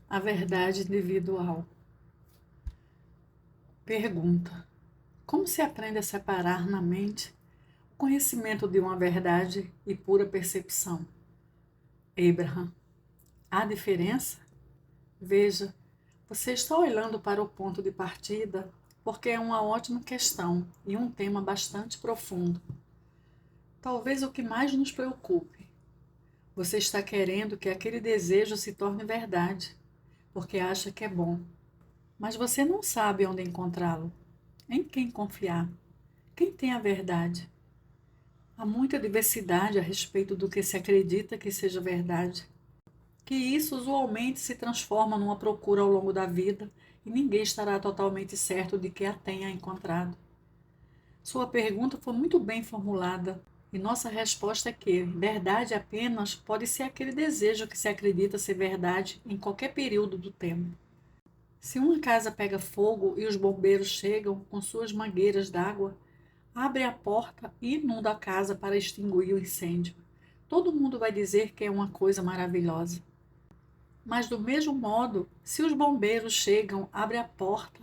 A verdade individual. Pergunta: como se aprende a separar na mente o conhecimento de uma verdade e pura percepção? Abraham: há diferença? Veja, você está olhando para o ponto de partida porque é uma ótima questão e um tema bastante profundo. Talvez o que mais nos preocupe. Você está querendo que aquele desejo se torne verdade, porque acha que é bom. Mas você não sabe onde encontrá-lo, em quem confiar, quem tem a verdade. Há muita diversidade a respeito do que se acredita que seja verdade. Que isso usualmente se transforma numa procura ao longo da vida e ninguém estará totalmente certo de que a tenha encontrado. Sua pergunta foi muito bem formulada e nossa resposta é que verdade apenas pode ser aquele desejo que se acredita ser verdade em qualquer período do tempo. Se uma casa pega fogo e os bombeiros chegam com suas mangueiras d'água, abre a porta e inunda a casa para extinguir o incêndio, todo mundo vai dizer que é uma coisa maravilhosa. Mas do mesmo modo, se os bombeiros chegam, abrem a porta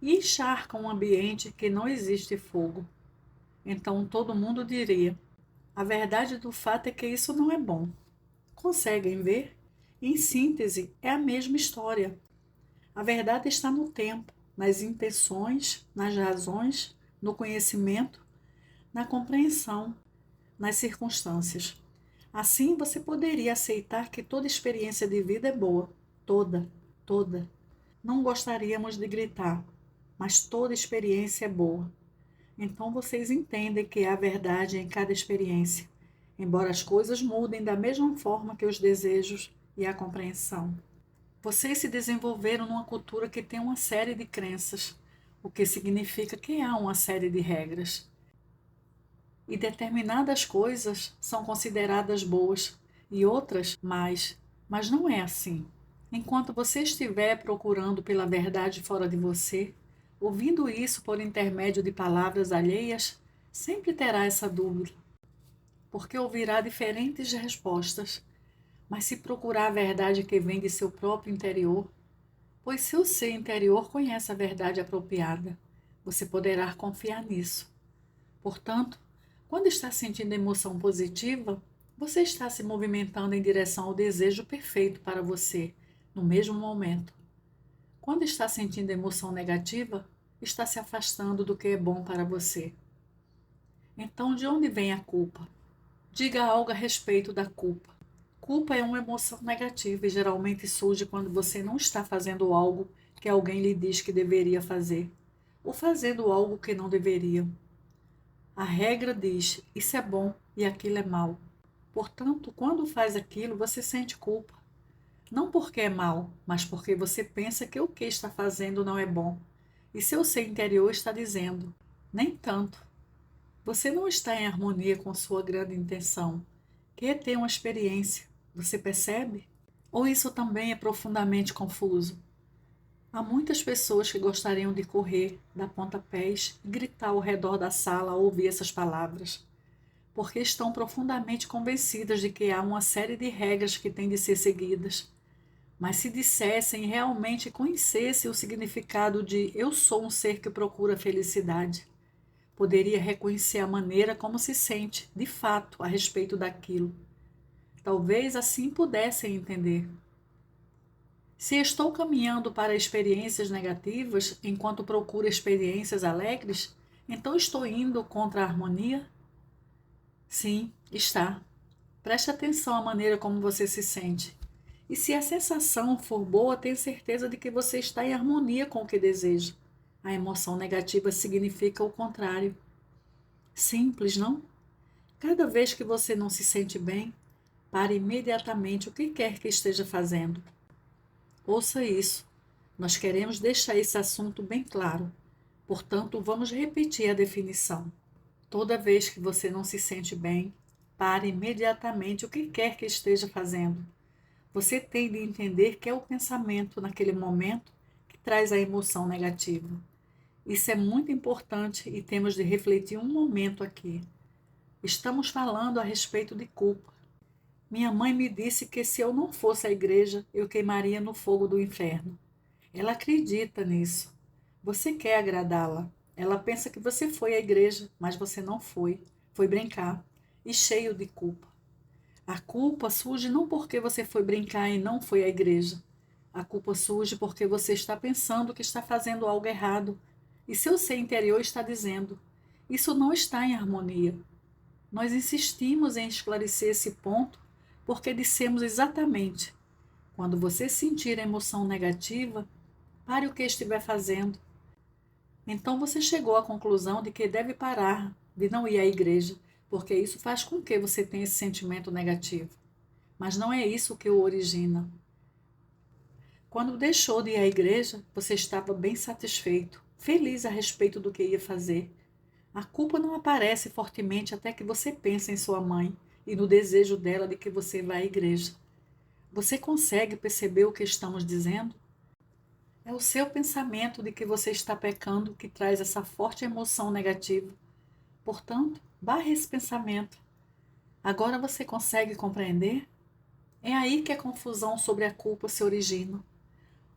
e encharcam um ambiente que não existe fogo, então todo mundo diria: a verdade do fato é que isso não é bom. Conseguem ver? Em síntese, é a mesma história. A verdade está no tempo, nas intenções, nas razões, no conhecimento, na compreensão, nas circunstâncias. Assim, você poderia aceitar que toda experiência de vida é boa. Toda, toda. Não gostaríamos de gritar, mas toda experiência é boa. Então vocês entendem que há verdade em cada experiência, embora as coisas mudem da mesma forma que os desejos e a compreensão. Vocês se desenvolveram numa cultura que tem uma série de crenças, o que significa que há uma série de regras. E determinadas coisas são consideradas boas e outras mais, mas não é assim. Enquanto você estiver procurando pela verdade fora de você, ouvindo isso por intermédio de palavras alheias, sempre terá essa dúvida, porque ouvirá diferentes respostas. Mas se procurar a verdade que vem de seu próprio interior, pois seu ser interior conhece a verdade apropriada, você poderá confiar nisso. Portanto, quando está sentindo emoção positiva, você está se movimentando em direção ao desejo perfeito para você, no mesmo momento. Quando está sentindo emoção negativa, está se afastando do que é bom para você. Então, de onde vem a culpa? Diga algo a respeito da culpa. Culpa é uma emoção negativa e geralmente surge quando você não está fazendo algo que alguém lhe diz que deveria fazer, ou fazendo algo que não deveria. A regra diz: isso é bom e aquilo é mal. Portanto, quando faz aquilo, você sente culpa. Não porque é mal, mas porque você pensa que o que está fazendo não é bom. E seu ser interior está dizendo: nem tanto. Você não está em harmonia com sua grande intenção, que é ter uma experiência. Você percebe? Ou isso também é profundamente confuso? Há muitas pessoas que gostariam de correr, dar pontapés e gritar ao redor da sala ao ouvir essas palavras, porque estão profundamente convencidas de que há uma série de regras que têm de ser seguidas. Mas se dissessem e realmente conhecessem o significado de eu sou um ser que procura felicidade, poderia reconhecer a maneira como se sente, de fato, a respeito daquilo. Talvez assim pudessem entender. Se estou caminhando para experiências negativas enquanto procuro experiências alegres, então estou indo contra a harmonia? Sim, está. Preste atenção à maneira como você se sente. E se a sensação for boa, tenha certeza de que você está em harmonia com o que deseja. A emoção negativa significa o contrário. Simples, não? Cada vez que você não se sente bem, pare imediatamente o que quer que esteja fazendo. Ouça isso. Nós queremos deixar esse assunto bem claro. Portanto, vamos repetir a definição. Toda vez que você não se sente bem, pare imediatamente o que quer que esteja fazendo. Você tem de entender que é o pensamento naquele momento que traz a emoção negativa. Isso é muito importante e temos de refletir um momento aqui. Estamos falando a respeito de culpa. Minha mãe me disse que se eu não fosse à igreja, eu queimaria no fogo do inferno. Ela acredita nisso. Você quer agradá-la. Ela pensa que você foi à igreja, mas você não foi. Foi brincar. E cheio de culpa. A culpa surge não porque você foi brincar e não foi à igreja. A culpa surge porque você está pensando que está fazendo algo errado. E seu ser interior está dizendo: isso não está em harmonia. Nós insistimos em esclarecer esse ponto porque dissemos exatamente: quando você sentir a emoção negativa, pare o que estiver fazendo. Então você chegou à conclusão de que deve parar de não ir à igreja, porque isso faz com que você tenha esse sentimento negativo. Mas não é isso que o origina. Quando deixou de ir à igreja, você estava bem satisfeito, feliz a respeito do que ia fazer. A culpa não aparece fortemente até que você pense em sua mãe e no desejo dela de que você vá à igreja. Você consegue perceber o que estamos dizendo? É o seu pensamento de que você está pecando que traz essa forte emoção negativa. Portanto, barre esse pensamento. Agora você consegue compreender? É aí que a confusão sobre a culpa se origina.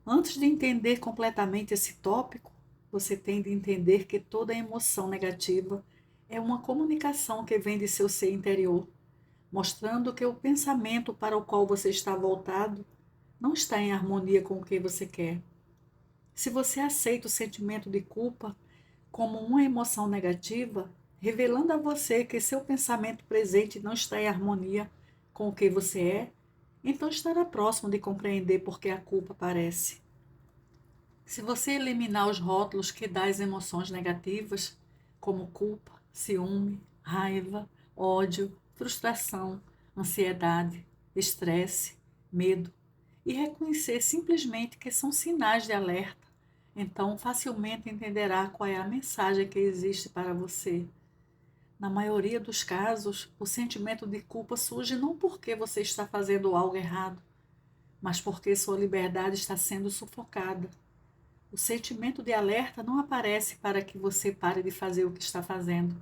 Antes de entender completamente esse tópico, você tem de entender que toda emoção negativa é uma comunicação que vem de seu ser interior, mostrando que o pensamento para o qual você está voltado não está em harmonia com o que você quer. Se você aceita o sentimento de culpa como uma emoção negativa, revelando a você que seu pensamento presente não está em harmonia com o que você é, então estará próximo de compreender por que a culpa aparece. Se você eliminar os rótulos que dá às emoções negativas, como culpa, ciúme, raiva, ódio, frustração, ansiedade, estresse, medo, e reconhecer simplesmente que são sinais de alerta, então facilmente entenderá qual é a mensagem que existe para você. Na maioria dos casos, o sentimento de culpa surge não porque você está fazendo algo errado, mas porque sua liberdade está sendo sufocada. O sentimento de alerta não aparece para que você pare de fazer o que está fazendo.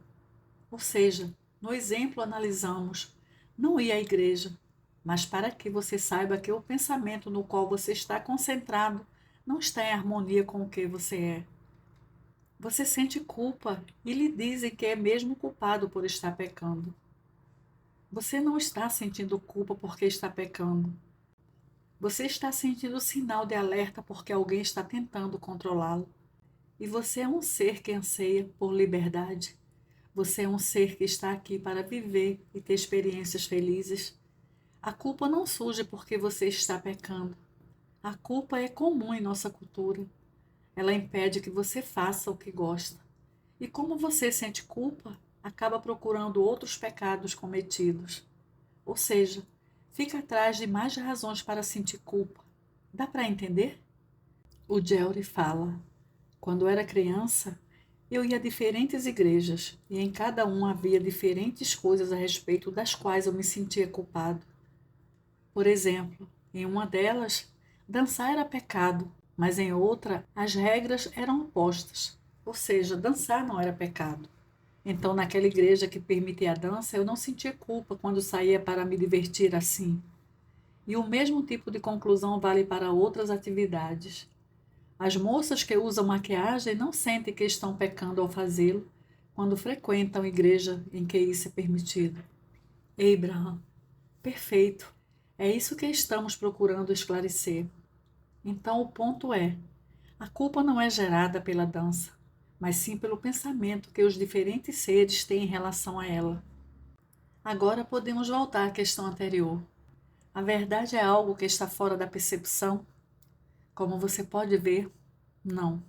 Ou seja, no exemplo analisamos, não ir à igreja, mas para que você saiba que o pensamento no qual você está concentrado não está em harmonia com o que você é. Você sente culpa e lhe dizem que é mesmo culpado por estar pecando. Você não está sentindo culpa porque está pecando. Você está sentindo sinal de alerta porque alguém está tentando controlá-lo. E você é um ser que anseia por liberdade. Você é um ser que está aqui para viver e ter experiências felizes. A culpa não surge porque você está pecando. A culpa é comum em nossa cultura. Ela impede que você faça o que gosta. E como você sente culpa, acaba procurando outros pecados cometidos. Ou seja, fica atrás de mais razões para sentir culpa. Dá para entender? O Jerry fala: quando era criança, eu ia a diferentes igrejas e em cada uma havia diferentes coisas a respeito das quais eu me sentia culpado. Por exemplo, em uma delas, dançar era pecado, mas em outra, as regras eram opostas, ou seja, dançar não era pecado. Então, naquela igreja que permitia a dança, eu não sentia culpa quando saía para me divertir assim. E o mesmo tipo de conclusão vale para outras atividades. As moças que usam maquiagem não sentem que estão pecando ao fazê-lo quando frequentam igreja em que isso é permitido. Abraham, perfeito. É isso que estamos procurando esclarecer. Então o ponto é, a culpa não é gerada pela dança, mas sim pelo pensamento que os diferentes seres têm em relação a ela. Agora podemos voltar à questão anterior. A verdade é algo que está fora da percepção? Como você pode ver, não.